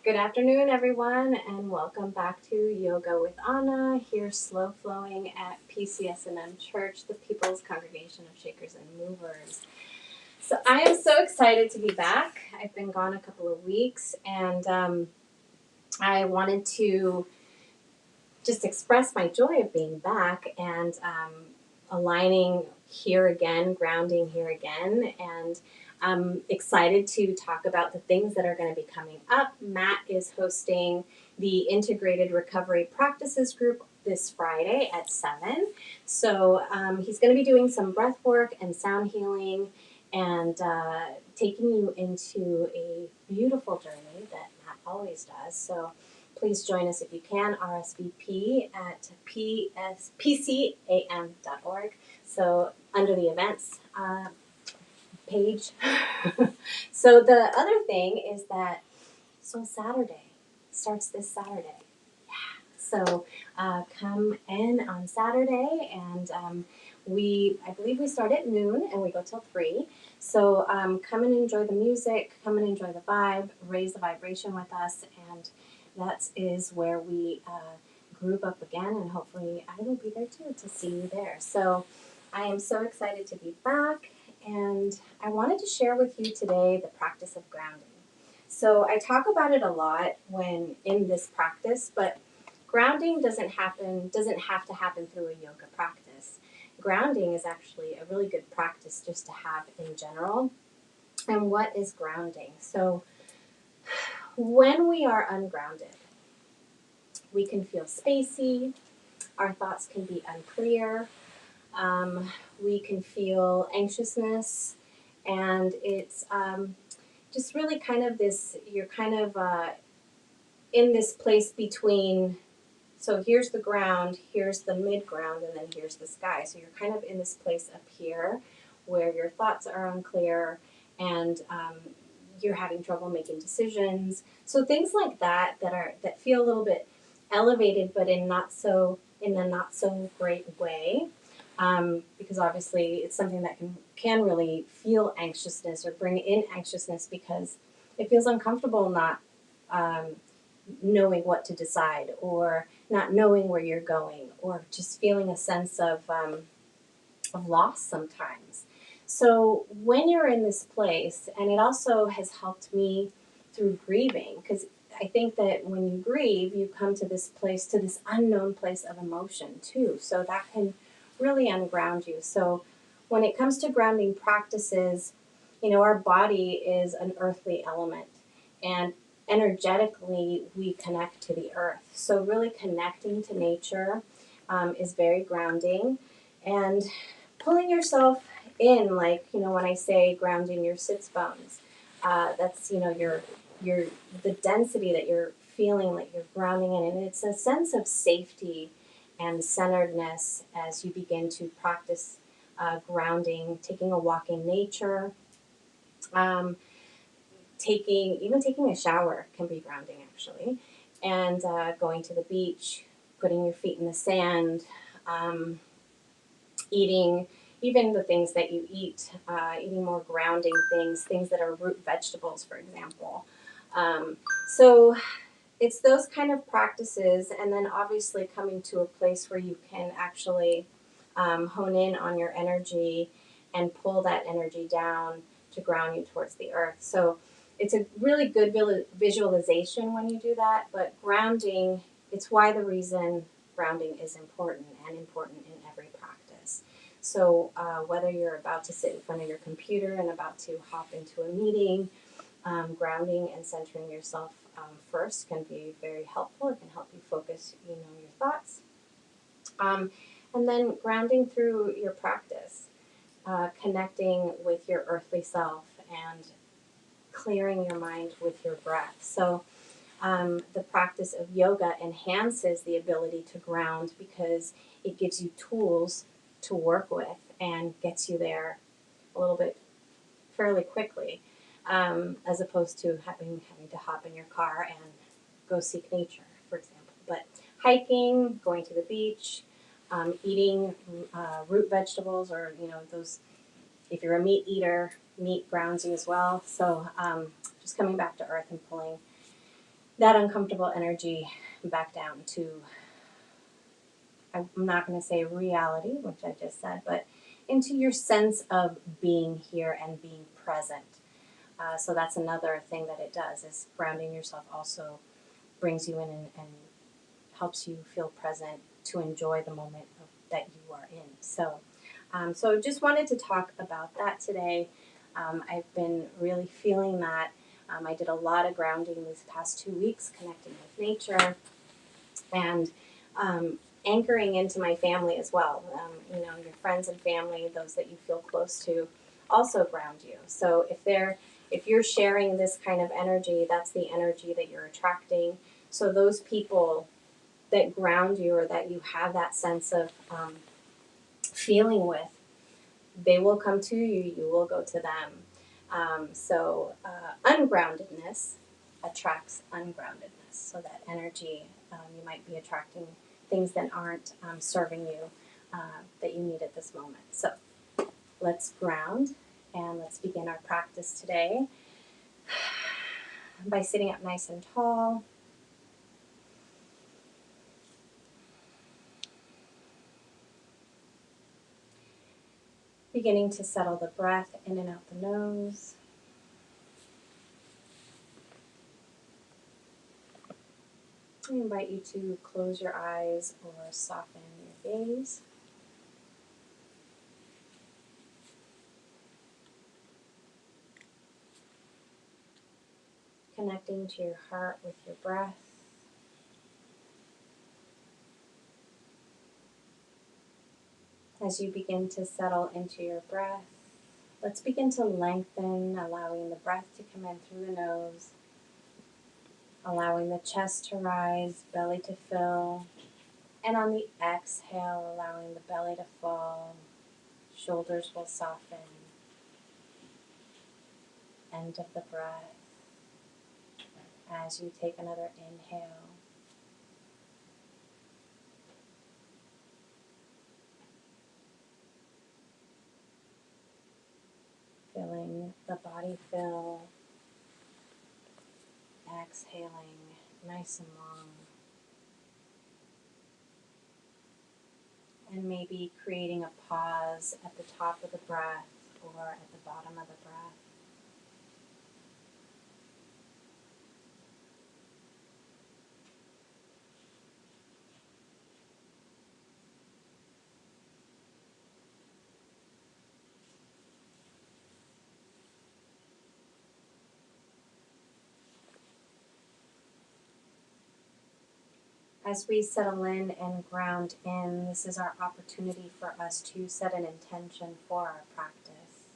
Good afternoon, everyone, and welcome back to Yoga with Anna, here slow flowing at PCS&M Church, the People's Congregation of Shakers and Movers. So I am so excited to be back. I've been gone a couple of weeks, and I wanted to just express my joy of being back and aligning here again, grounding here again, and I'm excited to talk about the things that are going to be coming up. Matt is hosting the Integrated Recovery Practices group this Friday at 7. So he's going to be doing some breath work and sound healing and taking you into a beautiful journey that Matt always does. So please join us if you can, RSVP at pcam.org. So under the events page. So the other thing is that, Saturday starts this Saturday. Yeah. So come in on Saturday and I believe we start at noon and we go till 3. So come and enjoy the music, come and enjoy the vibe, raise the vibration with us, and that is where we group up again, and hopefully I will be there too to see you there. So I am so excited to be back, and I wanted to share with you today the practice of grounding. So I talk about it a lot when in this practice, but grounding doesn't have to happen through a yoga practice. Grounding is actually a really good practice just to have in general. And what is grounding? So when we are ungrounded, we can feel spacey, our thoughts can be unclear, we can feel anxiousness, and it's just really kind of this, you're kind of in this place between, so here's the ground, here's the mid ground, and then here's the sky. So you're kind of in this place up here where your thoughts are unclear and you're having trouble making decisions. So things like that feel a little bit elevated, but in a not so great way. Because obviously it's something that can really feel anxiousness or bring in anxiousness because it feels uncomfortable not knowing what to decide or not knowing where you're going or just feeling a sense of loss sometimes. So when you're in this place, and it also has helped me through grieving, because I think that when you grieve, you come to this place, to this unknown place of emotion too. So that can really unground you. So when it comes to grounding practices, our body is an earthly element, and energetically we connect to the earth. So really connecting to nature is very grounding, and pulling yourself in, like, when I say grounding your sits bones, that's, your the density that you're feeling, like you're grounding in, and it's a sense of safety and centeredness as you begin to practice grounding, taking a walk in nature, um, taking a shower can be grounding actually, and going to the beach, putting your feet in the sand, eating even the things that you eat, eating more grounding things that are root vegetables, for example. So it's those kind of practices, and then obviously coming to a place where you can actually hone in on your energy and pull that energy down to ground you towards the earth. So it's a really good visualization when you do that, but grounding, it's why the reason grounding is important and important in every practice. So whether you're about to sit in front of your computer and about to hop into a meeting, grounding and centering yourself first can be very helpful. It can help you focus, your thoughts. And then grounding through your practice, connecting with your earthly self and clearing your mind with your breath. So the practice of yoga enhances the ability to ground because it gives you tools to work with and gets you there a little bit fairly quickly, as opposed to having to hop in your car and go seek nature, for example. But hiking, going to the beach, eating root vegetables, or those. If you're a meat eater, meat grounds you as well. So just coming back to earth and pulling that uncomfortable energy back down to, I'm not going to say reality, which I just said, but into your sense of being here and being present. So that's another thing that it does, is grounding yourself also brings you in and helps you feel present to enjoy the moment that you are in. So just wanted to talk about that today. I've been really feeling that. I did a lot of grounding these past 2 weeks, connecting with nature and anchoring into my family as well. Your friends and family, those that you feel close to, also ground you. So if you're sharing this kind of energy, that's the energy that you're attracting. So those people that ground you, or that you have that sense of feeling with, they will come to you, you will go to them. Ungroundedness attracts ungroundedness. So that energy, you might be attracting things that aren't serving you, that you need at this moment. So let's ground, and let's begin our practice today by sitting up nice and tall. Beginning to settle the breath in and out the nose. I invite you to close your eyes or soften your gaze. Connecting to your heart with your breath. As you begin to settle into your breath, let's begin to lengthen, allowing the breath to come in through the nose, allowing the chest to rise, belly to fill, and on the exhale, allowing the belly to fall, shoulders will soften. End of the breath. As you take another inhale, feeling the body fill, exhaling nice and long, and maybe creating a pause at the top of the breath or at the bottom of the breath. As we settle in and ground in, this is our opportunity for us to set an intention for our practice.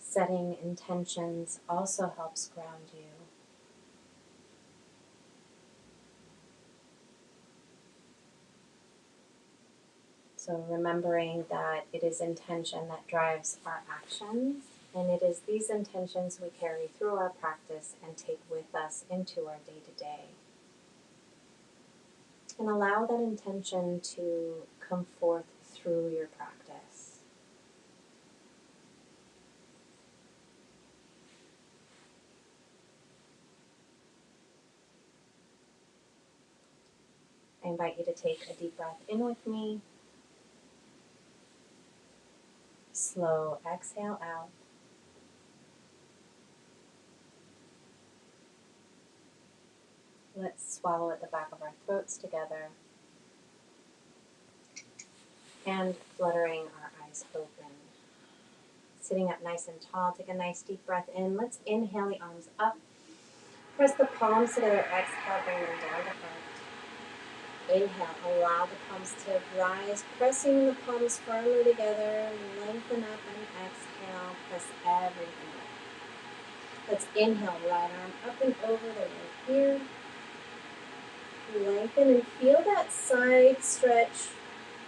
Setting intentions also helps ground you. So remembering that it is intention that drives our actions, and it is these intentions we carry through our practice and take with us into our day-to-day. And allow that intention to come forth through your practice. I invite you to take a deep breath in with me. Slow exhale out. Let's swallow at the back of our throats together. And fluttering our eyes open. Sitting up nice and tall, take a nice deep breath in. Let's inhale the arms up. Press the palms together, exhale, bring them down to heart. Inhale, allow the palms to rise, pressing the palms firmly together. Lengthen up and exhale, press everything up. Let's inhale, right arm up and over the right ear. Lengthen and feel that side stretch.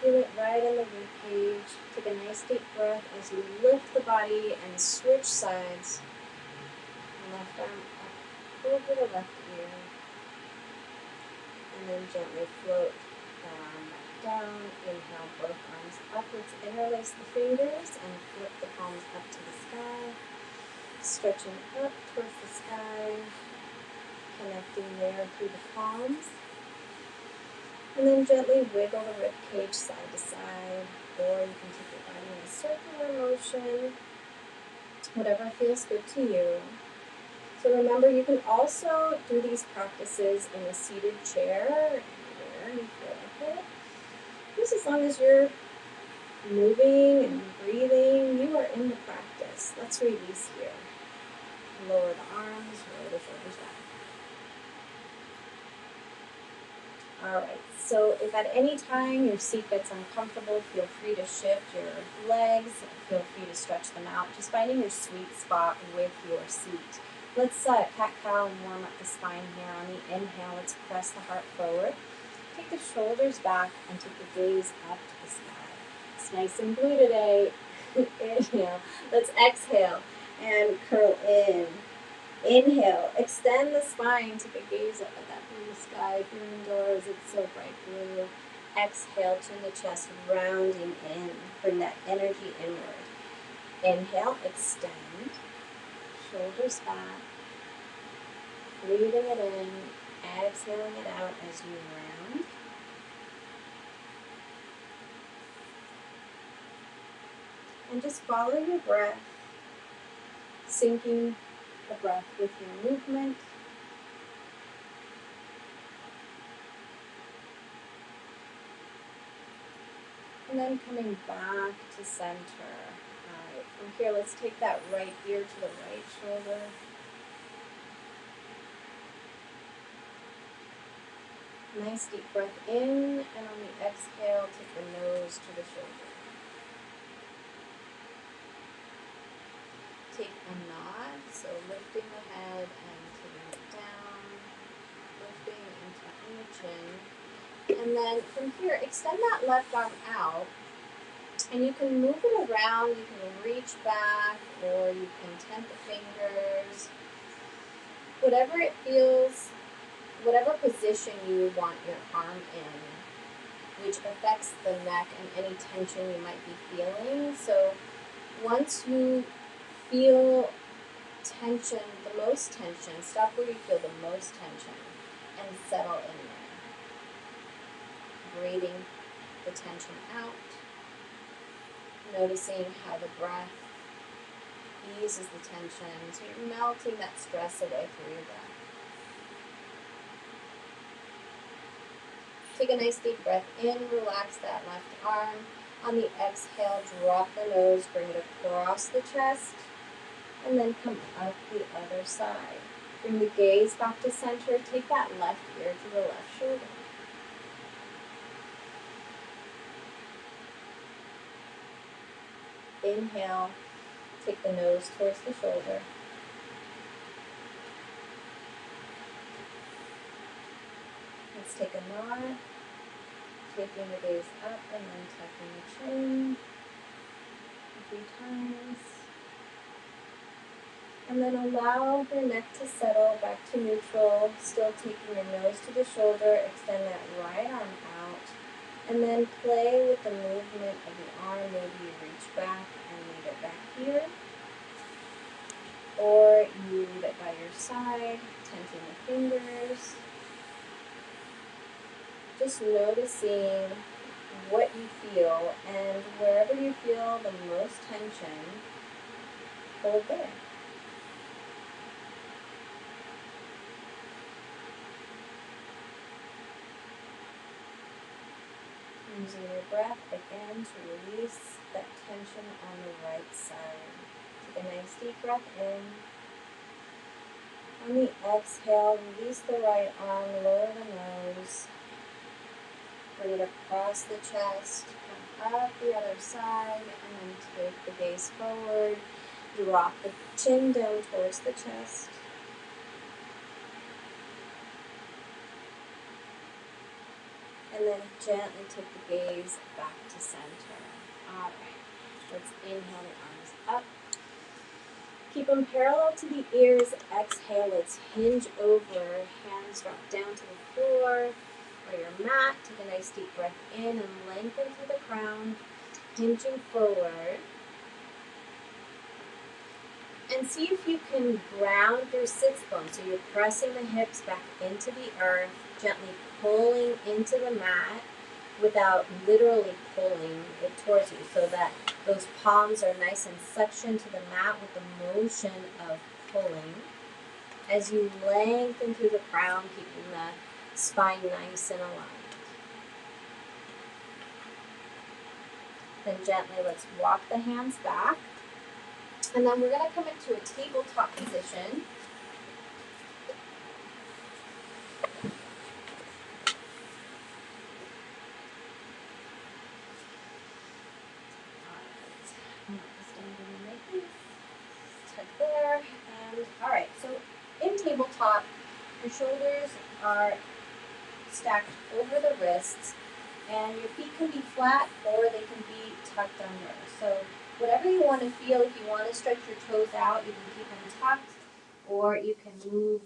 Feel it right in the rib cage. Take a nice deep breath as you lift the body and switch sides. Left arm up over the left ear. And then gently float that arm back down. Inhale, both arms up. Let's interlace the fingers and flip the palms up to the sky. Stretching up towards the sky, connecting there through the palms. And then gently wiggle the rib cage side to side, or you can take your body in a circular motion, whatever feels good to you. So remember, you can also do these practices in a seated chair, anywhere you feel like it. Just as long as you're moving and breathing, you are in the practice. Let's release here. Lower the arms, lower the shoulders down. Alright, so if at any time your seat gets uncomfortable, feel free to shift your legs, feel free to stretch them out, just finding your sweet spot with your seat. Let's cat-cow and warm up the spine here. On the inhale, let's press the heart forward. Take the shoulders back and take the gaze up to the sky. It's nice and blue today. Inhale. Let's exhale and curl in. Inhale. Extend the spine. Take a gaze up at that blue sky. If you're indoors, it's so bright blue. Exhale, turn the chest rounding in. Bring that energy inward. Inhale, extend. Shoulders back. Breathing it in. Exhaling it out as you round. And just follow your breath, syncing the breath with your movement. And then coming back to center. All right, from here, let's take that right ear to the right shoulder. Nice deep breath in, and on the exhale, take the nose to the shoulder. Take a nod, so lifting the head and taking it down, lifting and tucking the chin. And then from here, extend that left arm out, and you can move it around, you can reach back, or you can tent the fingers. Whatever it feels, whatever position you want your arm in, which affects the neck and any tension you might be feeling. So once you feel tension, the most tension, stop where you feel the most tension and settle in there. Breathing the tension out, noticing how the breath eases the tension, so you're melting that stress away through your breath. Take a nice deep breath in, relax that left arm. On the exhale, drop the nose, bring it across the chest, and then come up the other side. Bring the gaze back to center, take that left ear to the left shoulder. Inhale, take the nose towards the shoulder. Let's take a nod, taking the gaze up and then tucking the chin a few times. And then allow your neck to settle back to neutral, still taking your nose to the shoulder, extend that right arm out, and then play with the movement of the arm. Maybe you reach back and leave it back here, or you leave it by your side, tenting the fingers. Just noticing what you feel, and wherever you feel the most tension, hold there. Using your breath again to release that tension on the right side. Take a nice deep breath in. On the exhale, release the right arm, lower the nose. Bring it across the chest, come up the other side, and then take the gaze forward. Drop the chin down towards the chest. And then gently take the gaze back to center. All right, let's inhale the arms up. Keep them parallel to the ears. Exhale, let's hinge over. Hands drop down to the floor or your mat. Take a nice deep breath in and lengthen through the crown, hinging forward. And see if you can ground your sits bone. So you're pressing the hips back into the earth, gently pulling into the mat without literally pulling it towards you, so that those palms are nice and suctioned to the mat with the motion of pulling. As you lengthen through the crown, keeping the spine nice and aligned. Then gently, let's walk the hands back. And then we're going to come into a tabletop position. Tuck there. And all right, so in tabletop, your shoulders are stacked over the wrists, and your feet can be flat or they can be tucked under. So whatever you want to feel, if you want to stretch your toes out, you can keep them tucked, or you can move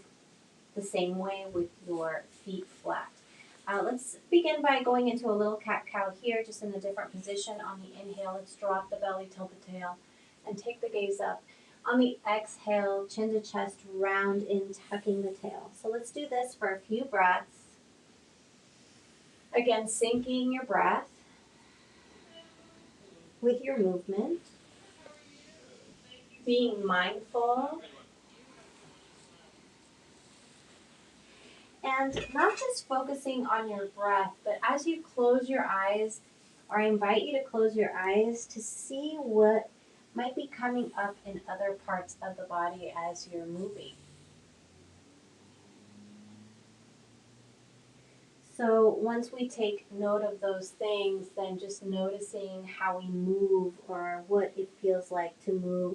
the same way with your feet flat. Let's begin by going into a little cat-cow here, just in a different position. On the inhale, let's drop the belly, tilt the tail, and take the gaze up. On the exhale, chin to chest, round in, tucking the tail. So let's do this for a few breaths. Again, syncing your breath with your movement, being mindful, and not just focusing on your breath, but as you close your eyes, or I invite you to close your eyes to see what might be coming up in other parts of the body as you're moving. So once we take note of those things, then just noticing how we move or what it feels like to move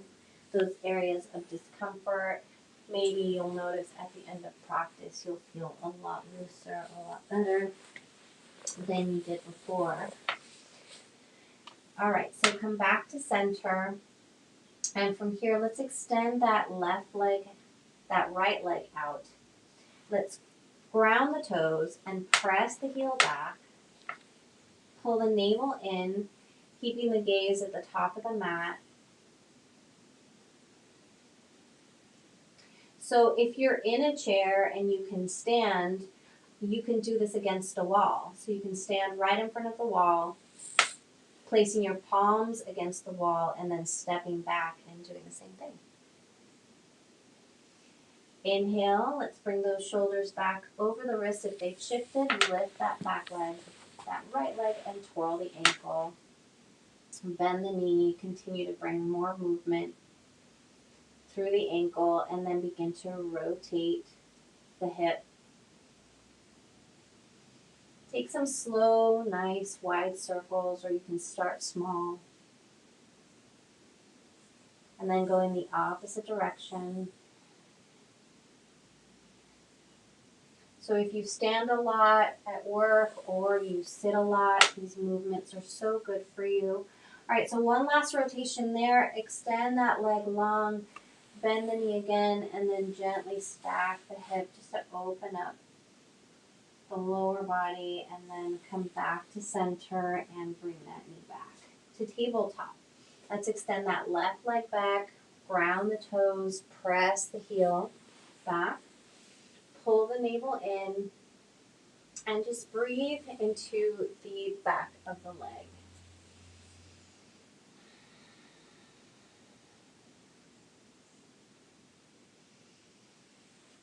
those areas of discomfort. Maybe you'll notice at the end of practice you'll feel a lot looser, a lot better than you did before. All right, so come back to center. And from here, let's extend that left leg, that right leg out. Let's ground the toes and press the heel back. Pull the navel in, keeping the gaze at the top of the mat. So if you're in a chair and you can stand, you can do this against a wall. So you can stand right in front of the wall, placing your palms against the wall and then stepping back and doing the same thing. Inhale, let's bring those shoulders back over the wrists. If they've shifted, lift that back leg, that right leg, and twirl the ankle. Bend the knee, continue to bring more movement through the ankle, and then begin to rotate the hip. Take some slow, nice, wide circles, or you can start small. And then go in the opposite direction. So if you stand a lot at work or you sit a lot, these movements are so good for you. All right, so one last rotation there. Extend that leg long, bend the knee again, and then gently stack the hip just to open up the lower body, and then come back to center and bring that knee back to tabletop. Let's extend that left leg back, ground the toes, press the heel back. Pull the navel in and just breathe into the back of the leg.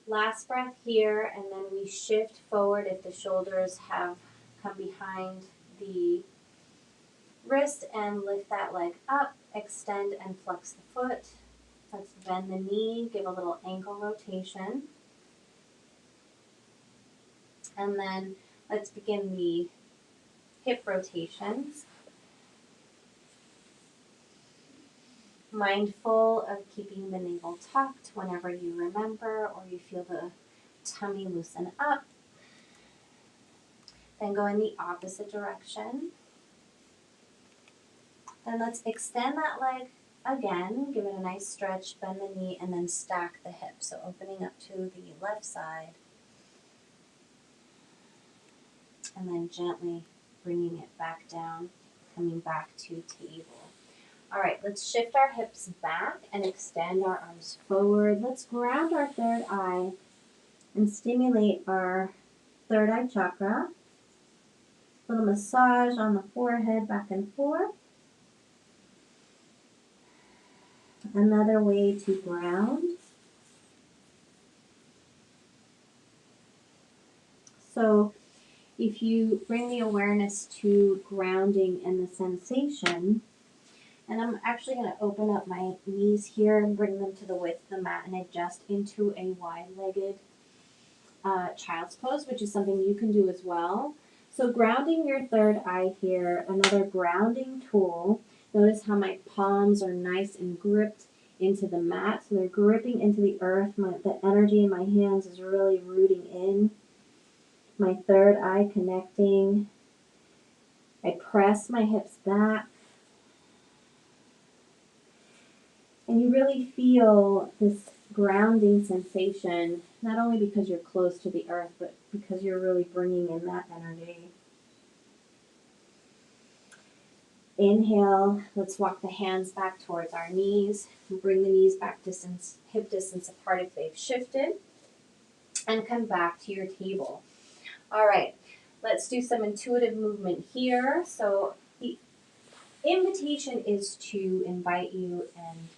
Last breath here, and then we shift forward if the shoulders have come behind the wrist, and lift that leg up, extend and flex the foot. Let's bend the knee, give a little ankle rotation. And then let's begin the hip rotations. Mindful of keeping the navel tucked whenever you remember or you feel the tummy loosen up. Then go in the opposite direction. Then let's extend that leg again, give it a nice stretch, bend the knee, and then stack the hip. So opening up to the left side. And then gently bringing it back down, coming back to table. All right, let's shift our hips back and extend our arms forward. Let's ground our third eye and stimulate our third eye chakra. Little massage on the forehead, back and forth. Another way to ground. So if you bring the awareness to grounding and the sensation, and I'm actually going to open up my knees here and bring them to the width of the mat and adjust into a wide-legged child's pose, which is something you can do as well. So grounding your third eye here, another grounding tool. Notice how my palms are nice and gripped into the mat. So they're gripping into the earth. The energy in my hands is really rooting in. My third eye connecting. I press my hips back. And you really feel this grounding sensation, not only because you're close to the earth, but because you're really bringing in that energy. Inhale, let's walk the hands back towards our knees. Bring the knees back distance, hip distance apart if they've shifted. And come back to your table. All right, let's do some intuitive movement here. So the invitation is to invite you and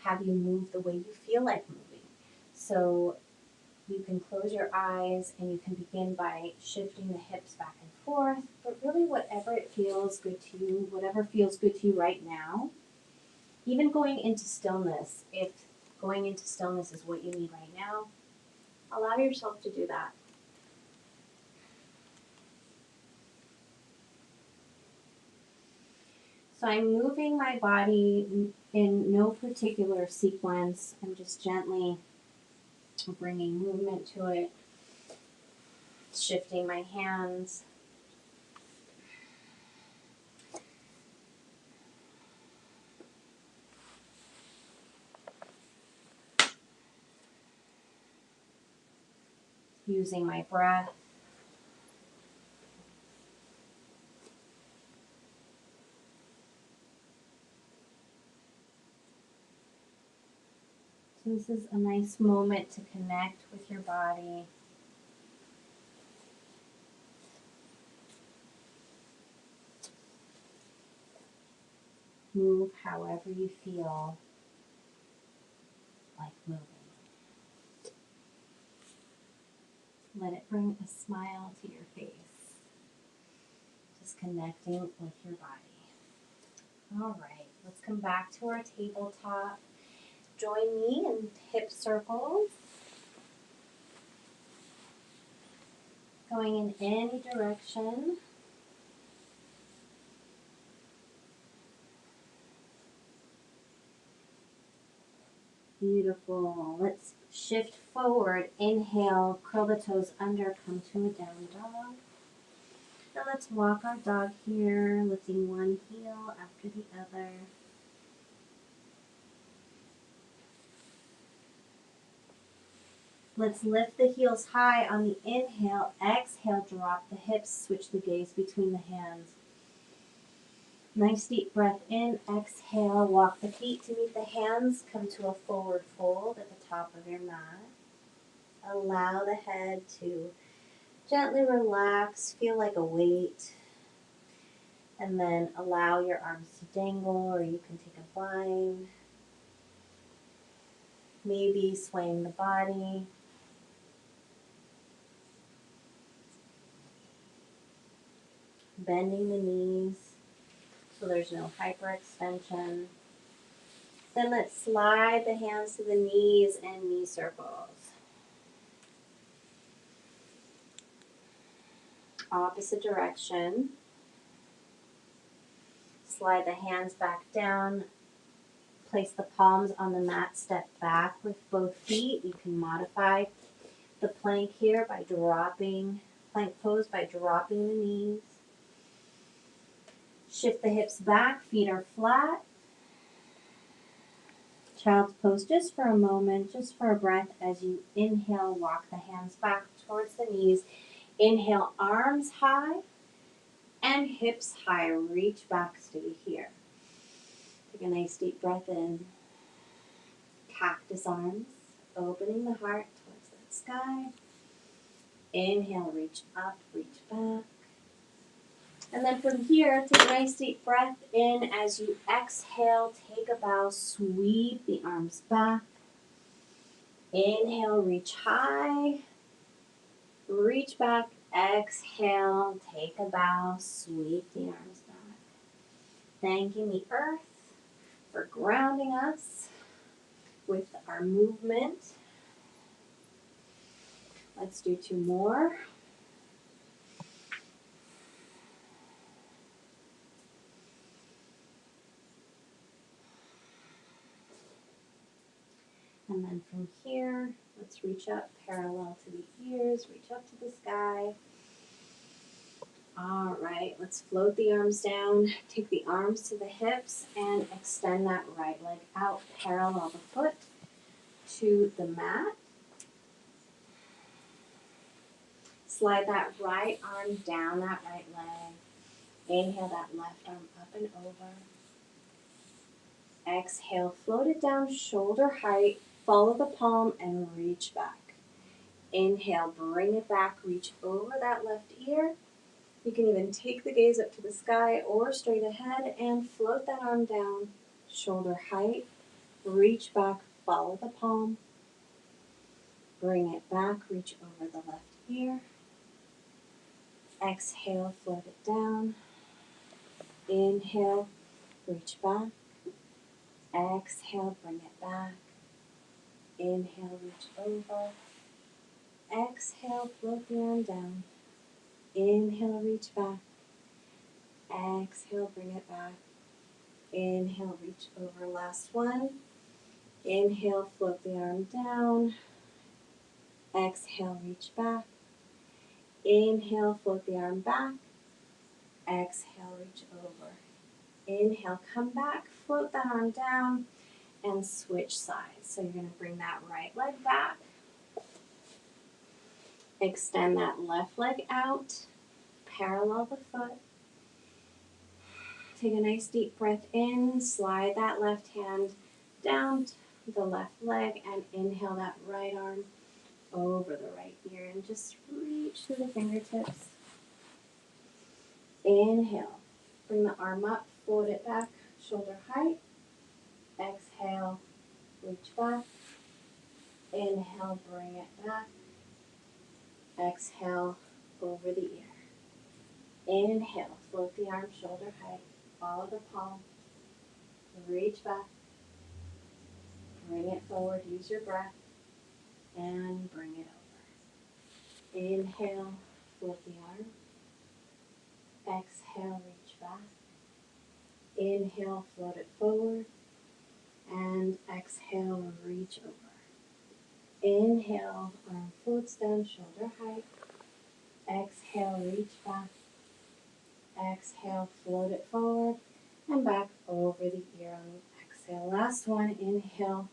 have you move the way you feel like moving. So you can close your eyes and you can begin by shifting the hips back and forth, but really whatever it feels good to you, whatever feels good to you right now. Even going into stillness, if going into stillness is what you need right now, allow yourself to do that. So I'm moving my body in no particular sequence. I'm just gently bringing movement to it, shifting my hands. Using my breath. So this is a nice moment to connect with your body. Move however you feel like moving. Let it bring a smile to your face. Just connecting with your body. All right, let's come back to our tabletop. Join me in hip circles. Going in any direction. Beautiful. Let's shift forward. Inhale, curl the toes under, come to a down dog. Now let's walk our dog here, lifting one heel after the other. Let's lift the heels high on the inhale. Exhale, drop the hips, switch the gaze between the hands. Nice deep breath in. Exhale, walk the feet to meet the hands. Come to a forward fold at the top of your mat. Allow the head to gently relax, feel like a weight. And then allow your arms to dangle, or you can take a bind. Maybe swaying the body. Bending the knees so there's no hyperextension. Then let's slide the hands to the knees and knee circles. Opposite direction. Slide the hands back down. Place the palms on the mat. Step back with both feet. You can modify the plank here by plank pose by dropping the knees. Shift the hips back. Feet are flat. Child's pose just for a moment, just for a breath as you inhale, walk the hands back towards the knees. Inhale, arms high and hips high. Reach back, stay here. Take a nice deep breath in. Cactus arms, opening the heart towards that sky. Inhale, reach up, reach back. And then from here, take a nice deep breath in. As you exhale, take a bow, sweep the arms back. Inhale, reach high. Reach back, exhale, take a bow, sweep the arms back. Thanking the earth for grounding us with our movement. Let's do 2 more. And then from here, let's reach up parallel to the ears, reach up to the sky. All right, let's float the arms down. Take the arms to the hips and extend that right leg out, parallel the foot to the mat. Slide that right arm down that right leg. Inhale that left arm up and over. Exhale, float it down shoulder height. Follow the palm and reach back. Inhale, bring it back, reach over that left ear. You can even take the gaze up to the sky or straight ahead and float that arm down, shoulder height. Reach back, follow the palm. Bring it back, reach over the left ear. Exhale, float it down. Inhale, reach back. Exhale, bring it back. Inhale, reach over. Exhale, float the arm down. Inhale, reach back. Exhale, bring it back. Inhale, reach over. Last one. Inhale, float the arm down. Exhale, reach back. Inhale, float the arm back. Exhale, reach over. Inhale, come back, float that arm down, and switch sides. So you're going to bring that right leg back. Extend that left leg out, parallel the foot. Take a nice deep breath in, slide that left hand down the left leg, and inhale that right arm over the right ear, and just reach through the fingertips. Inhale, bring the arm up, float it back, shoulder height. Exhale, reach back. Inhale, bring it back. Exhale, over the ear. Inhale, float the arm shoulder height. Follow the palm. Reach back. Bring it forward. Use your breath. And bring it over. Inhale, float the arm. Exhale, reach back. Inhale, float it forward. And exhale, reach over. Inhale, arm floats down, shoulder height. Exhale, reach back. Exhale, float it forward and back over the ear on the exhale. Last one, inhale,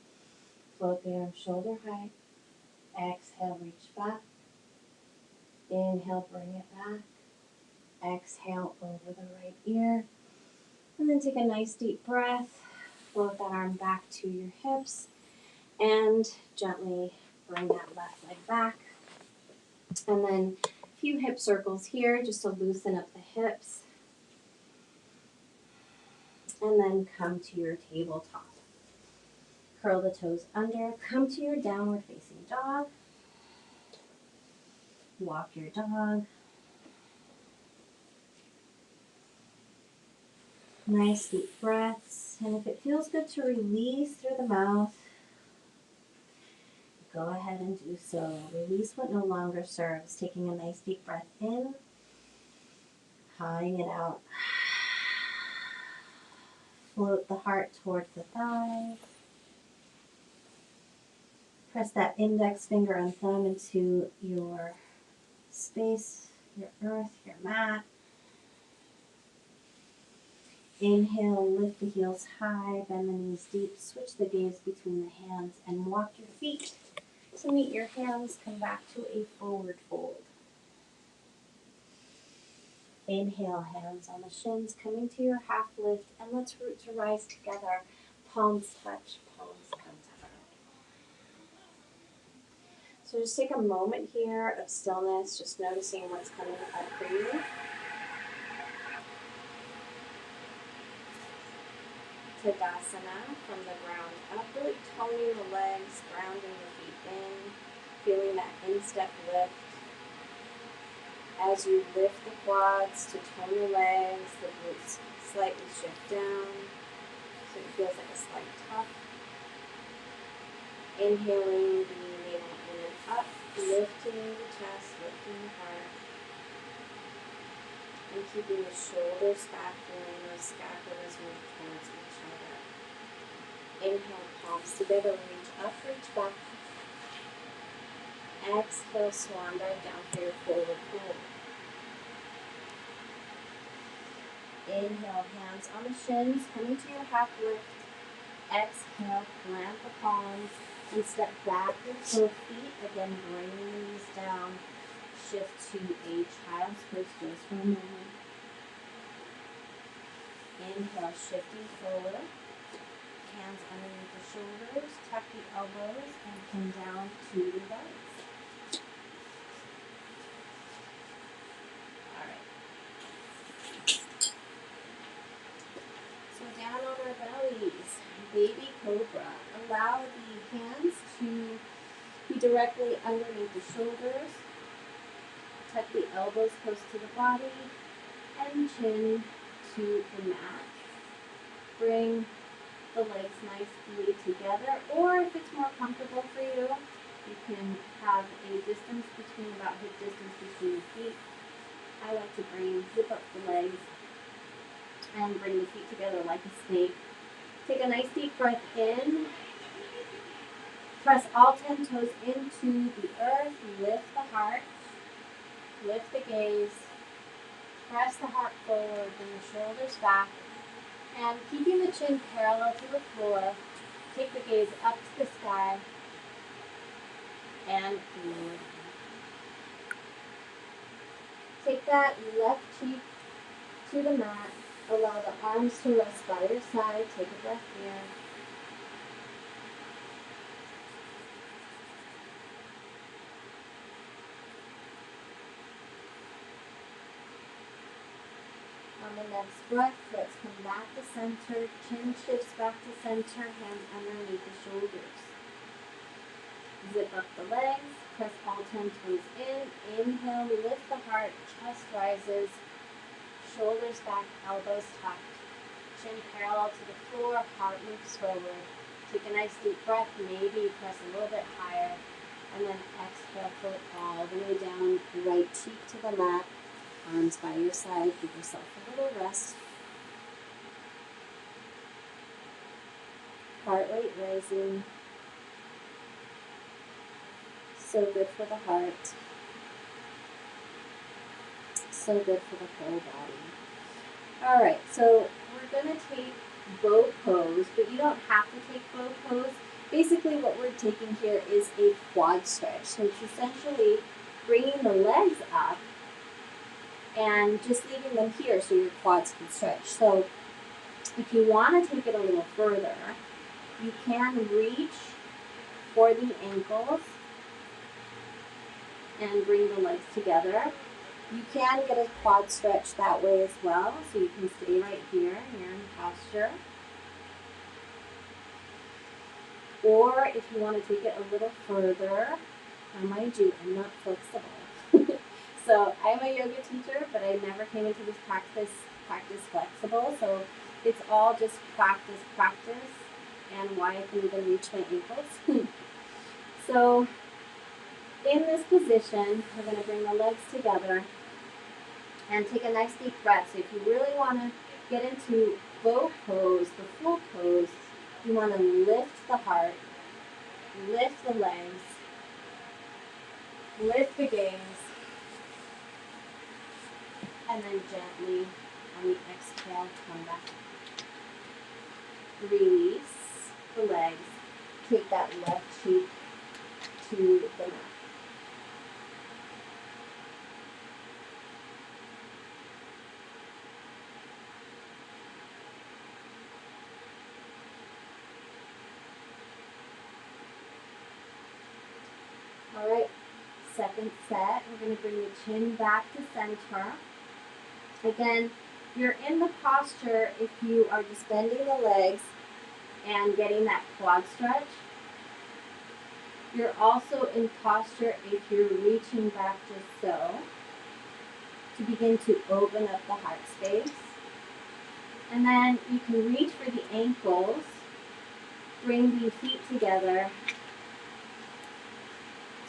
float the arm shoulder height. Exhale, reach back. Inhale, bring it back. Exhale, over the right ear. And then take a nice deep breath. Float that arm back to your hips and gently bring that left leg back. And then a few hip circles here just to loosen up the hips. And then come to your tabletop. Curl the toes under, come to your downward facing dog. Walk your dog. Nice deep breaths. And if it feels good to release through the mouth, go ahead and do so. Release what no longer serves. Taking a nice deep breath in, hawing it out. Float the heart towards the thighs. Press that index finger and thumb into your space, your earth, your mat. Inhale, lift the heels high, bend the knees deep, switch the gaze between the hands, and walk your feet to meet your hands. Come back to a forward fold. Inhale, hands on the shins, coming to your half lift, and let's root to rise together. Palms touch, palms come to earth. So just take a moment here of stillness, just noticing what's coming up for you. Tadasana, from the ground up, really toning the legs, grounding the feet in, feeling that instep lift. As you lift the quads to tone your legs, the glutes slightly shift down, so it feels like a slight tuck. Inhaling the navel in and up, lifting the chest, lifting the heart, and keeping the shoulders back, feeling those scapulas move towards each other. Inhale, palms together, reach up, reach back. Exhale, swan dive down for your forward fold. Inhale, hands on the shins, coming to your half lift. Exhale, plant the palms and step back with both feet. Again, bring the knees down. Shift to a child's pose just for a moment. Inhale, shifting forward. Hands underneath the shoulders, tuck the elbows, and come down to the legs. All right. So down on our bellies, baby cobra. Allow the hands to be directly underneath the shoulders. Tuck the elbows close to the body and chin to the mat. Bring the legs nicely together, or if it's more comfortable for you, you can have a distance between, about hip distance between the feet. I like to zip up the legs and bring the feet together like a snake. Take a nice deep breath in. Press all 10 toes into the earth. Lift the heart. Lift the gaze. Press the heart forward. Bring the shoulders back. And keeping the chin parallel to the floor, take the gaze up to the sky and lower down. Take that left cheek to the mat. Allow the arms to rest by your side. Take a breath here. On the next breath, let's come back to center. Chin shifts back to center, hands underneath the shoulders. Zip up the legs, press all 10 toes in. Inhale, lift the heart, chest rises, shoulders back, elbows tucked. Chin parallel to the floor, heart moves forward. Take a nice deep breath, maybe press a little bit higher, and then exhale, float all the way down, right cheek to the mat. Arms by your side, give yourself a little rest. Heart rate rising. So good for the heart. So good for the whole body. All right, so we're going to take bow pose, but you don't have to take bow pose. Basically what we're taking here is a quad stretch. So it's essentially bringing the legs up and just leaving them here so your quads can stretch. So if you want to take it a little further, you can reach for the ankles and bring the legs together. You can get a quad stretch that way as well, so you can stay right here in posture. Or if you want to take it a little further, now mind you, I'm not flexible. So I'm a yoga teacher, but I never came into this practice flexible. So it's all just practice, and why I can even reach my ankles. So in this position, we're going to bring the legs together and take a nice deep breath. So if you really want to get into bow pose, the full pose, you want to lift the heart, lift the legs, lift the gaze, and then gently on the exhale, come back. Release the legs. Take that left cheek to the mat. All right, second set. We're going to bring the chin back to center. Again, you're in the posture if you are just bending the legs and getting that quad stretch. You're also in posture if you're reaching back just so, to begin to open up the heart space. And then you can reach for the ankles, bring the feet together,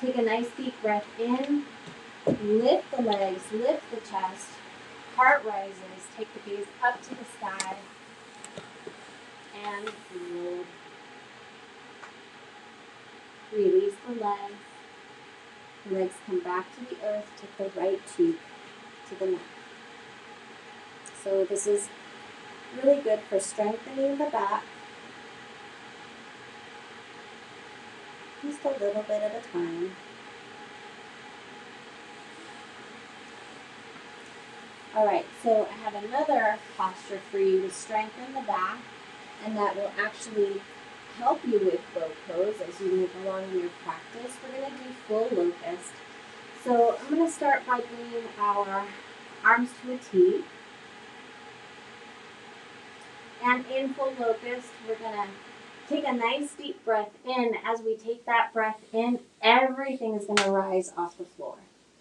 take a nice deep breath in, lift the legs, lift the chest, heart rises, take the gaze up to the sky, and fold. Release the legs. The legs come back to the earth, take the right cheek to the mat. So this is really good for strengthening the back. Just a little bit at a time. All right, so I have another posture for you to strengthen the back, and that will actually help you with bow pose as you move along in your practice. We're going to do full locust. So I'm going to start by bringing our arms to a T. And in full locust, we're going to take a nice deep breath in. As we take that breath in, everything is going to rise off the floor.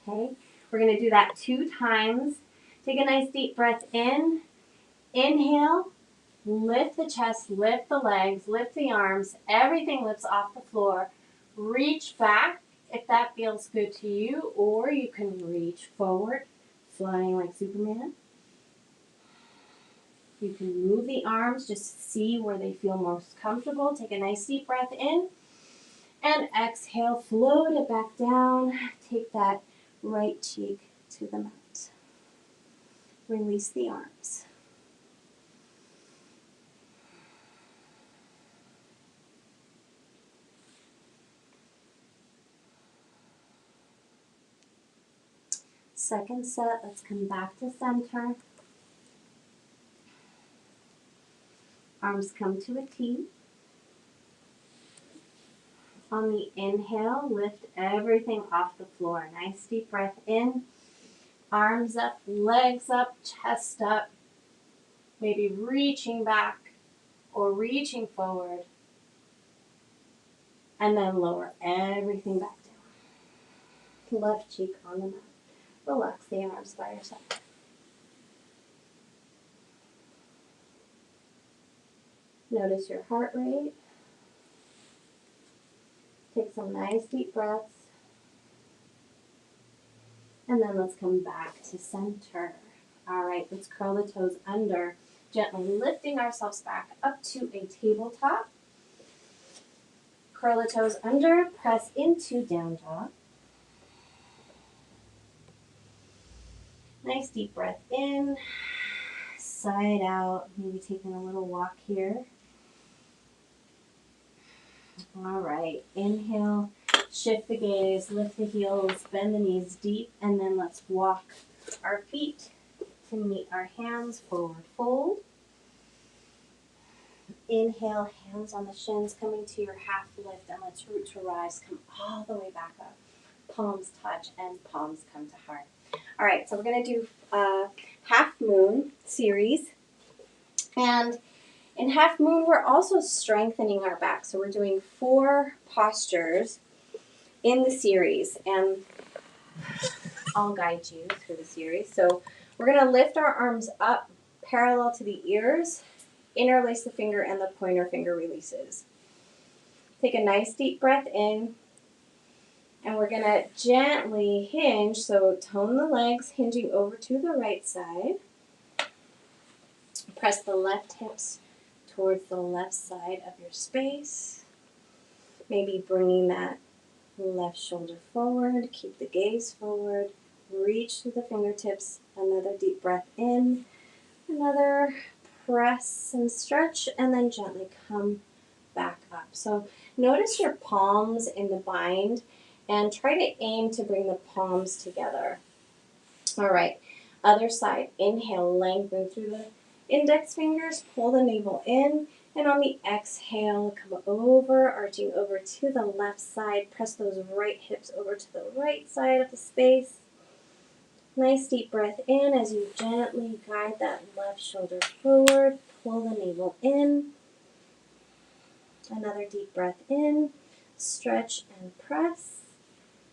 Okay? We're going to do that 2 times. Take a nice deep breath in. Inhale. Lift the chest, lift the legs, lift the arms. Everything lifts off the floor. Reach back if that feels good to you, or you can reach forward, flying like Superman. You can move the arms, just see where they feel most comfortable. Take a nice deep breath in, and exhale, float it back down. Take that right cheek to the mat. Release the arms. Second set, let's come back to center. Arms come to a T. On the inhale, lift everything off the floor. Nice deep breath in. Arms up, legs up, chest up. Maybe reaching back or reaching forward. And then lower everything back down. Left cheek on the mat. Relax the arms by your side. Notice your heart rate. Take some nice deep breaths. And then let's come back to center. All right, let's curl the toes under, gently lifting ourselves back up to a tabletop. Curl the toes under, press into down dog. Nice deep breath in, side out, maybe taking a little walk here. All right, inhale, shift the gaze, lift the heels, bend the knees deep, and then let's walk our feet to meet our hands, forward fold. Inhale, hands on the shins, coming to your half lift, and let's root to rise, come all the way back up. Palms touch and palms come to heart. All right, so we're going to do half moon series. And in half moon, we're also strengthening our back. So we're doing 4 postures in the series, and I'll guide you through the series. So we're going to lift our arms up parallel to the ears, interlace the finger, and the pointer finger releases. Take a nice deep breath in, and we're going to gently hinge, so tone the legs, hinging over to the right side. Press the left hips towards the left side of your space. Maybe bringing that left shoulder forward, keep the gaze forward, reach through the fingertips, another deep breath in, another press and stretch, and then gently come back up. So notice your palms in the bind and try to aim to bring the palms together. All right, other side. Inhale, lengthen through the index fingers, pull the navel in, And on the exhale, come over, arching over to the left side. Press those right hips over to the right side of the space. Nice deep breath in as you gently guide that left shoulder forward. Pull the navel in. Another deep breath in. Stretch and press.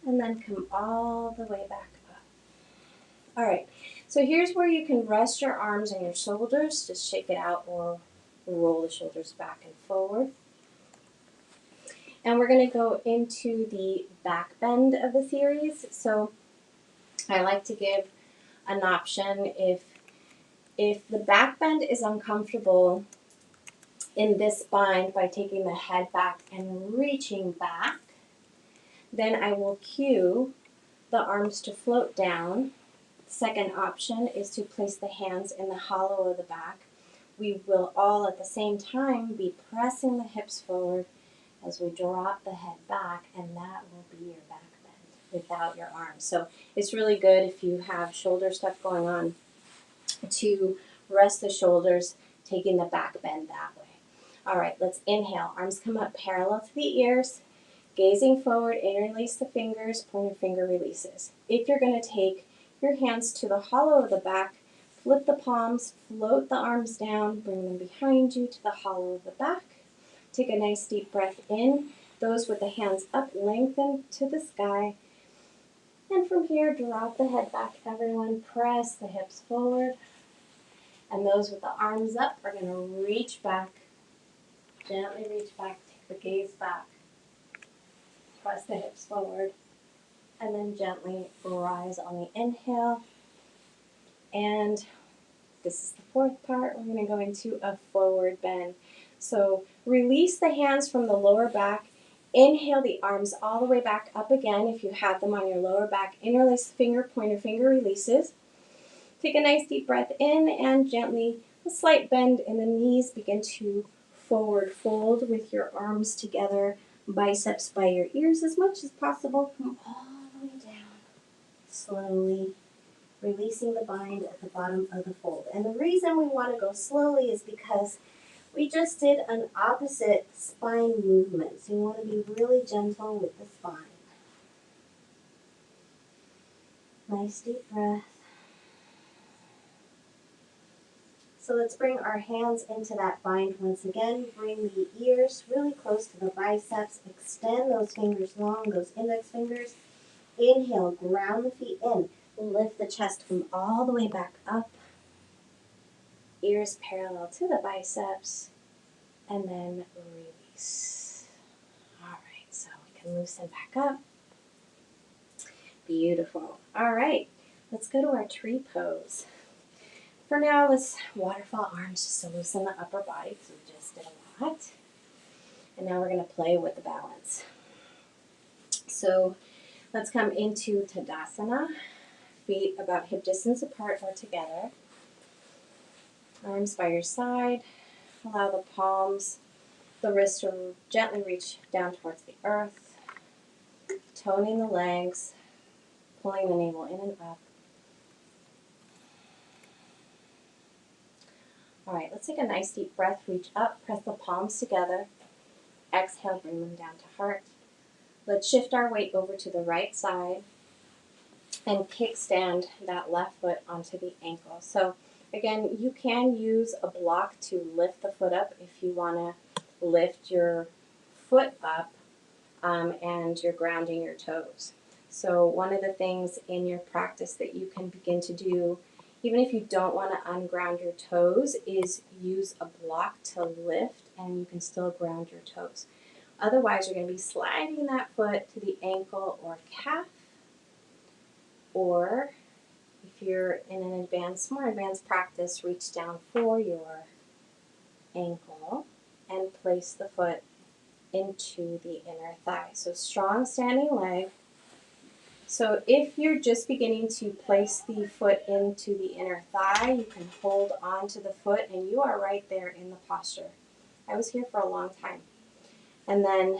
And then come all the way back up. All right, so here's where you can rest your arms on your shoulders. Just shake it out or roll the shoulders back and forward. And we're going to go into the back bend of the series. So I like to give an option if the back bend is uncomfortable in this bind by taking the head back and reaching back, then I will cue the arms to float down. Second option is to place the hands in the hollow of the back. We will all at the same time be pressing the hips forward as we drop the head back, and that will be your back bend without your arms. So it's really good if you have shoulder stuff going on to rest the shoulders, taking the back bend that way. All right, let's inhale. Arms come up parallel to the ears. Gazing forward, interlace the fingers, pointer finger releases. If you're going to take your hands to the hollow of the back, flip the palms, float the arms down, bring them behind you to the hollow of the back. Take a nice deep breath in. Those with the hands up, lengthen to the sky. And from here, drop the head back. Everyone, press the hips forward. And those with the arms up are going to reach back. Gently reach back, take the gaze back. Press the hips forward. And then gently rise on the inhale. And this is the fourth part. We're going to go into a forward bend. So release the hands from the lower back. Inhale the arms all the way back up again. If you have them on your lower back, interlace the finger, pointer finger releases. Take a nice deep breath in and gently, a slight bend in the knees. Begin to forward fold with your arms together, biceps by your ears as much as possible. Come all the way down, slowly releasing the bind at the bottom of the fold. And the reason we want to go slowly is because we just did an opposite spine movement. So you want to be really gentle with the spine. Nice deep breath. So let's bring our hands into that bind once again. Bring the ears really close to the biceps. Extend those fingers long, those index fingers. Inhale, ground the feet in. Lift the chest from all the way back up. Ears parallel to the biceps. And then release. All right, so we can loosen back up. Beautiful. All right, let's go to our tree pose. For now, let's waterfall arms just to loosen the upper body because we just did a lot. And now we're going to play with the balance. So let's come into Tadasana. Feet about hip distance apart or together. Arms by your side. Allow the palms, the wrists to gently reach down towards the earth. Toning the legs. Pulling the navel in and up. All right, let's take a nice deep breath. Reach up, press the palms together. Exhale, bring them down to heart. Let's shift our weight over to the right side and kickstand that left foot onto the ankle. So again, you can use a block to lift the foot up if you want to lift your foot up and you're grounding your toes. So one of the things in your practice that you can begin to do, even if you don't want to unground your toes, is use a block to lift and you can still ground your toes. Otherwise, you're going to be sliding that foot to the ankle or calf, or if you're in an more advanced practice, reach down for your ankle and place the foot into the inner thigh. So strong standing leg. So if you're just beginning to place the foot into the inner thigh, you can hold on to the foot and you are right there in the posture. I was here for a long time. And then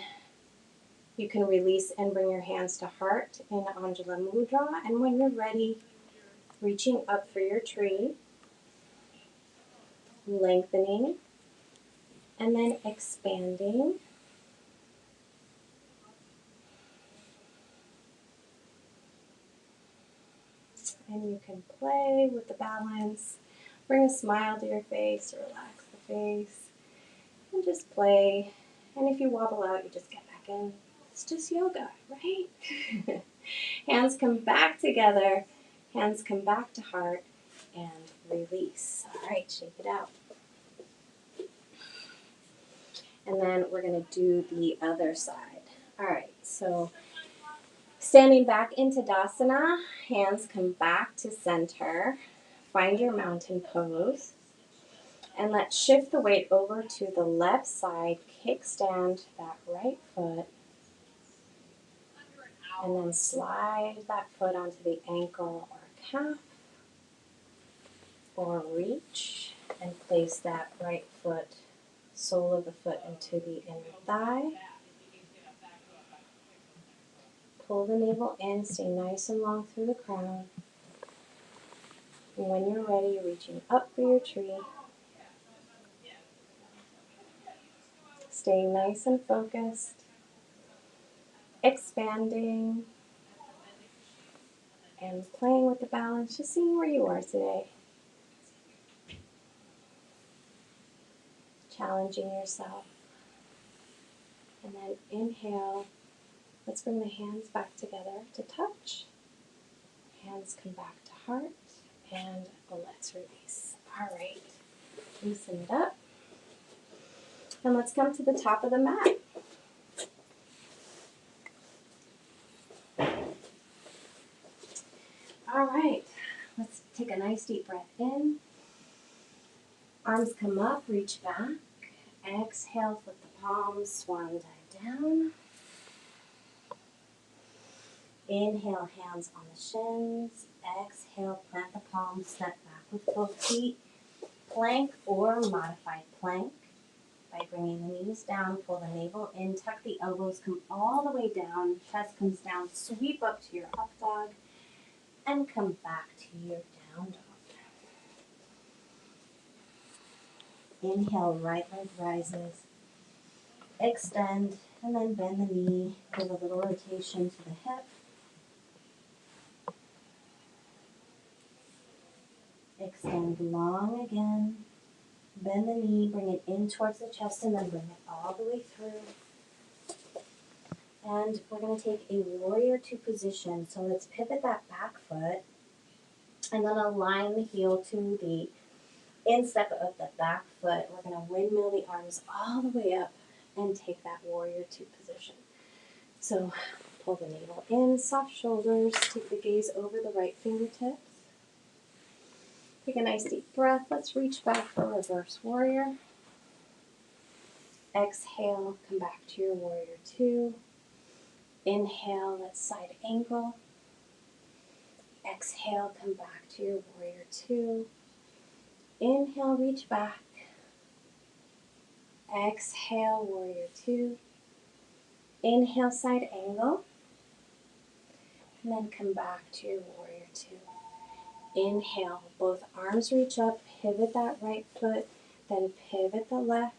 you can release and bring your hands to heart in Anjula Mudra. And when you're ready, reaching up for your tree, lengthening, And then expanding. And you can play with the balance. Bring a smile to your face, relax the face, and just play. And if you wobble out, you just get back in. It's just yoga, right? Hands come back together, hands come back to heart, and release. All right, shake it out. And then we're going to do the other side. All right, so standing back into Tadasana, hands come back to center. Find your mountain pose. And let's shift the weight over to the left side. Kickstand that right foot. And then slide that foot onto the ankle or calf. Or reach and place that right foot, sole of the foot into the inner thigh. Pull the navel in, stay nice and long through the crown. And when you're ready, reaching up for your tree. Staying nice and focused. Expanding. And playing with the balance, just seeing where you are today. Challenging yourself. And then inhale. Let's bring the hands back together to touch. Hands come back to heart. And let's release. All right. Loosen it up. And let's come to the top of the mat. All right. Let's take a nice deep breath in. Arms come up, reach back. Exhale, flip the palms, swan dive down. Inhale, hands on the shins. Exhale, plant the palms, step back with both feet. Plank or modified plank. By bringing the knees down, pull the navel in, tuck the elbows, come all the way down, chest comes down, sweep up to your up dog, and come back to your down dog. Inhale, right leg rises, extend, and then bend the knee, give a little rotation to the hip. Extend long again, bend the knee, bring it in towards the chest, and then bring it all the way through. And we're going to take a warrior two position. So let's pivot that back foot and then align the heel to the instep of the back foot. We're going to windmill the arms all the way up and take that warrior two position. So pull the navel in, soft shoulders, take the gaze over the right fingertips. Take a nice deep breath. Let's reach back for reverse warrior. Exhale, come back to your warrior two. Inhale, let's side angle. Exhale, come back to your warrior two. Inhale, reach back. Exhale, warrior two. Inhale, side angle. And then come back to your warrior two. Inhale, both arms reach up, pivot that right foot, then pivot the left,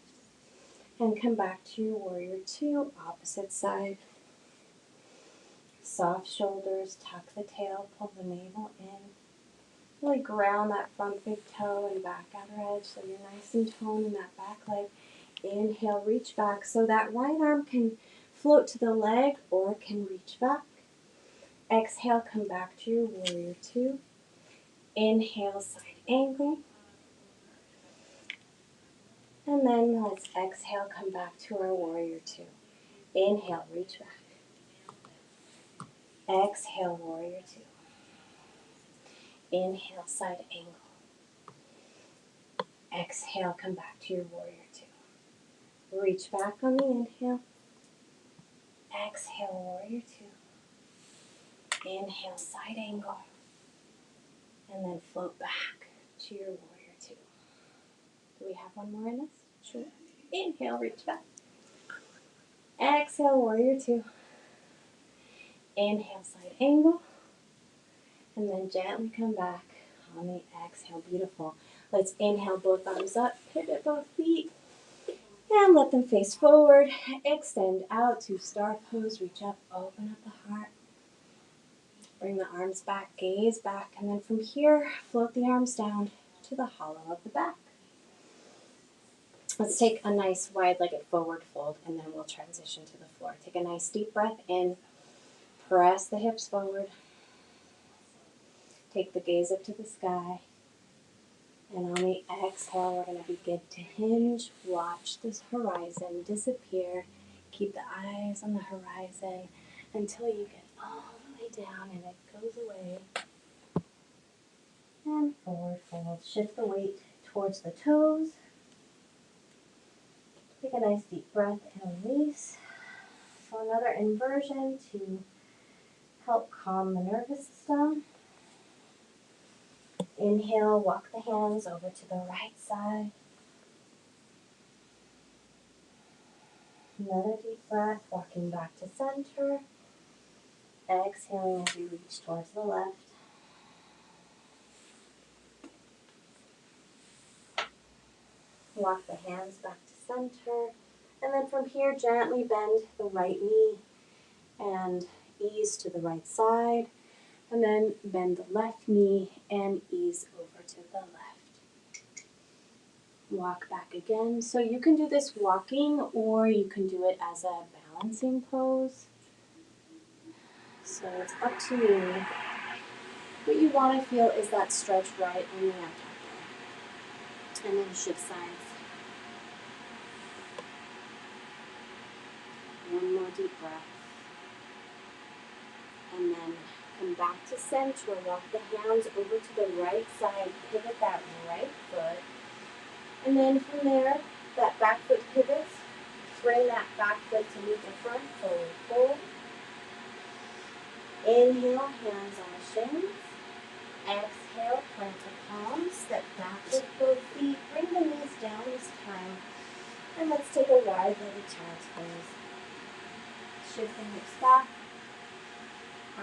and come back to your warrior two, opposite side. Soft shoulders, tuck the tail, pull the navel in. Really ground that front big toe and back outer edge so you're nice and toned in that back leg. Inhale, reach back so that right arm can float to the leg or can reach back. Exhale, come back to your warrior two. Inhale, side angle. And then let's exhale, come back to our warrior two. Inhale, reach back. Exhale, warrior two. Inhale, side angle. Exhale, come back to your warrior two. Reach back on the inhale. Exhale, warrior two. Inhale, side angle. And then float back to your warrior two. Do we have one more in us? Sure. Inhale, reach back. Exhale, warrior two. Inhale, side angle. And then gently come back on the exhale. Beautiful. Let's inhale both arms up, pivot both feet. And let them face forward. Extend out to star pose. Reach up, open up the heart. Bring the arms back, gaze back, and then from here, float the arms down to the hollow of the back. Let's take a nice wide-legged forward fold, and then we'll transition to the floor. Take a nice deep breath in. Press the hips forward. Take the gaze up to the sky. And on the exhale, we're going to begin to hinge. Watch this horizon disappear. Keep the eyes on the horizon until you get all the way down and it goes away. And forward fold. Shift the weight towards the toes. Take a nice deep breath and release. So another inversion to help calm the nervous system. Inhale, walk the hands over to the right side. Another deep breath, walking back to center. Exhaling as you reach towards the left. Walk the hands back to center. And then from here, gently bend the right knee and ease to the right side. And then bend the left knee and ease over to the left. Walk back again. So you can do this walking or you can do it as a balancing pose. So it's up to you. What you want to feel is that stretch right in the abdomen. And then shift sides. One more deep breath. And then come back to center. Walk the hands over to the right side. Pivot that right foot. And then from there, that back foot pivots. Bring that back foot to meet the front. Forward fold. Inhale, hands on the shins. Exhale, plant the palms. Step back with both feet. Bring the knees down this time. And let's take a wide-legged child's pose. Shift the hips back.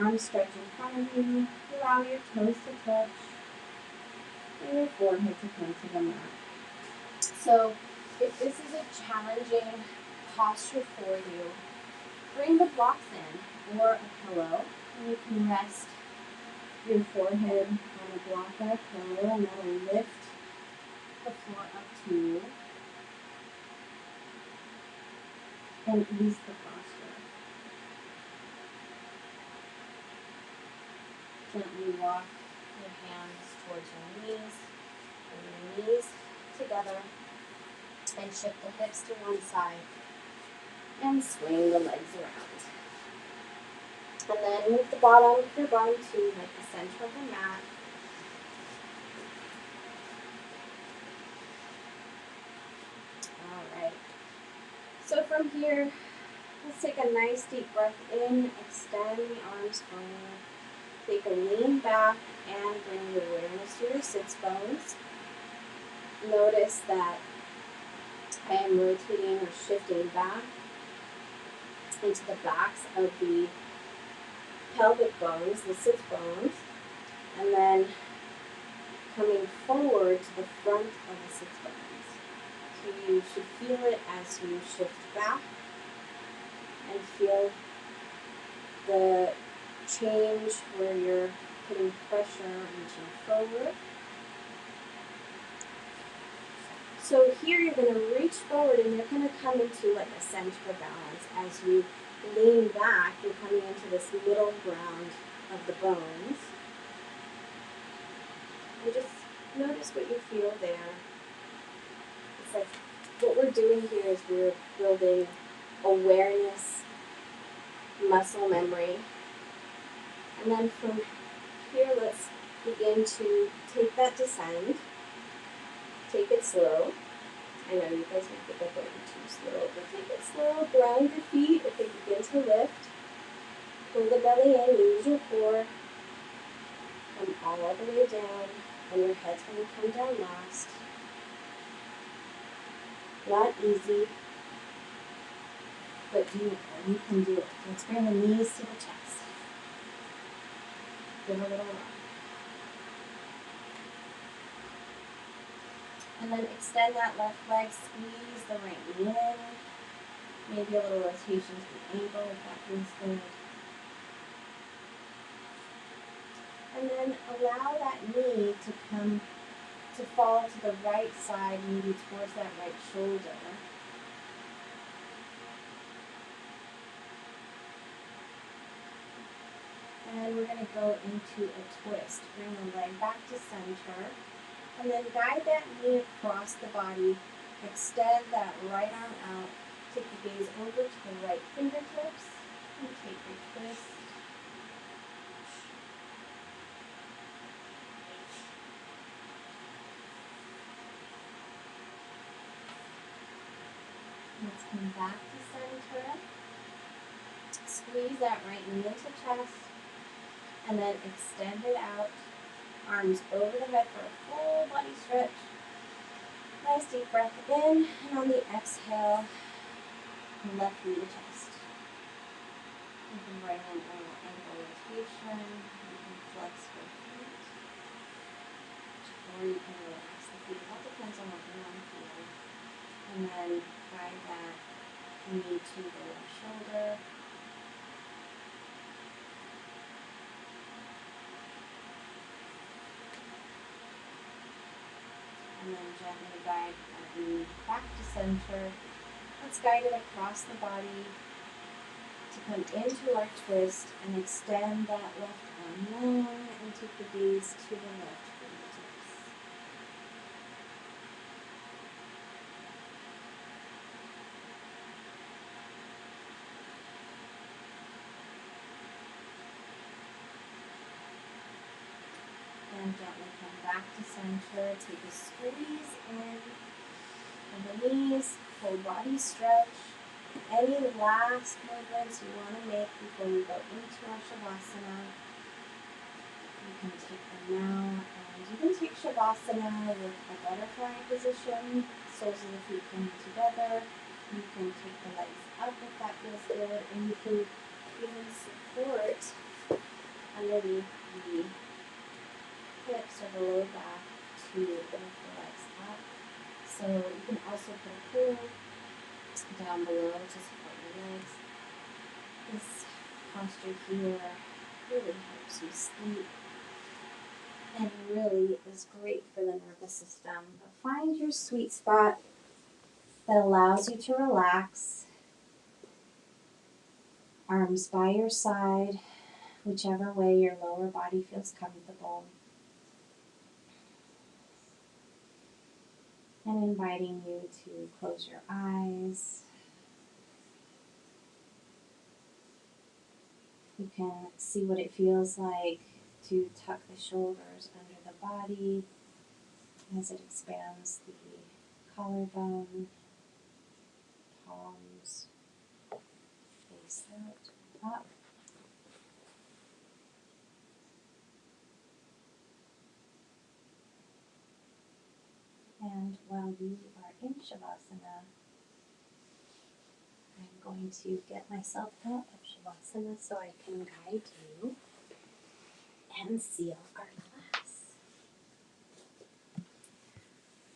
Arms stretch in front of you. Allow your toes to touch. And your forehead to come to the mat. So, if this is a challenging posture for you, bring the blocks in or a pillow. And you can rest your forehead on a block or a pillow, and that'll lift the floor up to you and ease the posture. Gently walk your hands towards your knees, bring your knees together, and shift the hips to one side, and swing the legs around. And then move the bottom of your bum to like the center of the mat. All right. So from here, let's take a nice deep breath in, extend the arms forward. Take a lean back and bring your awareness to your sits bones. Notice that I am rotating or shifting back into the backs of the pelvic bones, the sits bones, and then coming forward to the front of the sits bones. So you should feel it as you shift back and feel the change where you're putting pressure reaching forward. So here you're going to reach forward and you're going to come into like a center balance. As you lean back, you're coming into this middle ground of the bones. And just notice what you feel there. It's like what we're doing here is we're building awareness, muscle memory. And then from here, let's begin to take that descend. Take it slow. I know you guys might think I'm going too slow, but take it slow. Ground your feet if they begin to lift. Pull the belly in, use your core. Come all the way down, and your head's going to come down last. Not easy, but doable. You can do it. Let's bring the knees to the chest. Give a little rock. And then extend that left leg, squeeze the right knee in. Maybe a little rotation to the ankle if that feels good. And then allow that knee to fall to the right side, maybe towards that right shoulder. And we're going to go into a twist. Bring the leg back to center. And then guide that knee across the body. Extend that right arm out. Take the gaze over to the right fingertips. And take your twist. Let's come back to center. Squeeze that right knee into chest. And then extend it out. Arms over the head for a full body stretch. Nice deep breath in. And on the exhale, left knee to chest. You can bring in a little ankle rotation. You can flex your feet. Or you can relax the feet. It all depends on what you want to feel. And then guide that knee to the left shoulder. And then gently guide that knee back to center. Let's guide it across the body to come into our twist and extend that left arm long and take the gaze to the left fingertips. And gently come back to center. Take a squeeze in from the knees, full body stretch. Any last movements you want to make before we go into our Shavasana, you can take them now. And you can take Shavasana with a butterfly position, soles of the feet coming together. You can take the legs up if that feels good, and you can even support underneath the hips or the low back to lift the legs up. So you can also put a pillow down below to support your legs. This posture here really helps you sleep and really is great for the nervous system. But find your sweet spot that allows you to relax. Arms by your side, whichever way your lower body feels comfortable. And inviting you to close your eyes. You can see what it feels like to tuck the shoulders under the body as it expands the collarbone, palms, face out, up. And while you are in Shavasana, I'm going to get myself out of Shavasana so I can guide you and seal our class.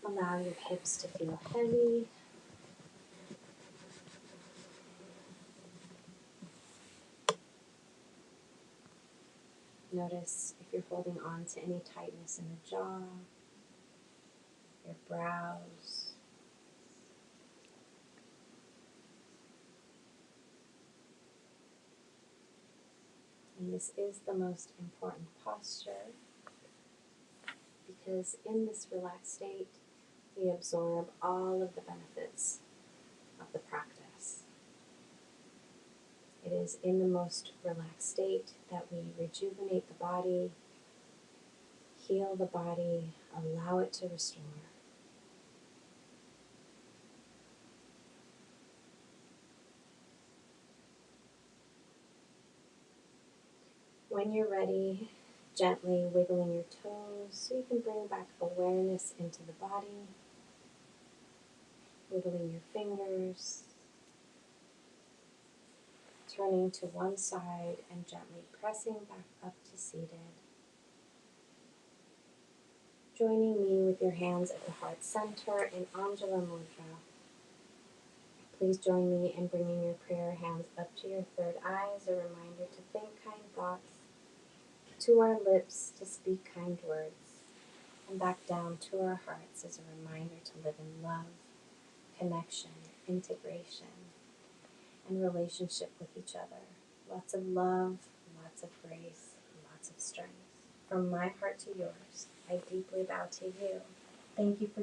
Allow your hips to feel heavy. Notice if you're holding on to any tightness in the jaw, your brows. And this is the most important posture because in this relaxed state, we absorb all of the benefits of the practice. It is in the most relaxed state that we rejuvenate the body, heal the body, allow it to restore. When you're ready, gently wiggling your toes so you can bring back awareness into the body, wiggling your fingers, turning to one side and gently pressing back up to seated. Joining me with your hands at the heart center in Anjala Mudra. Please join me in bringing your prayer hands up to your third eye as a reminder to think kind thoughts, to our lips to speak kind words, and back down to our hearts as a reminder to live in love, connection, integration, and relationship with each other. Lots of love, lots of grace, lots of strength. From my heart to yours, I deeply bow to you. Thank you for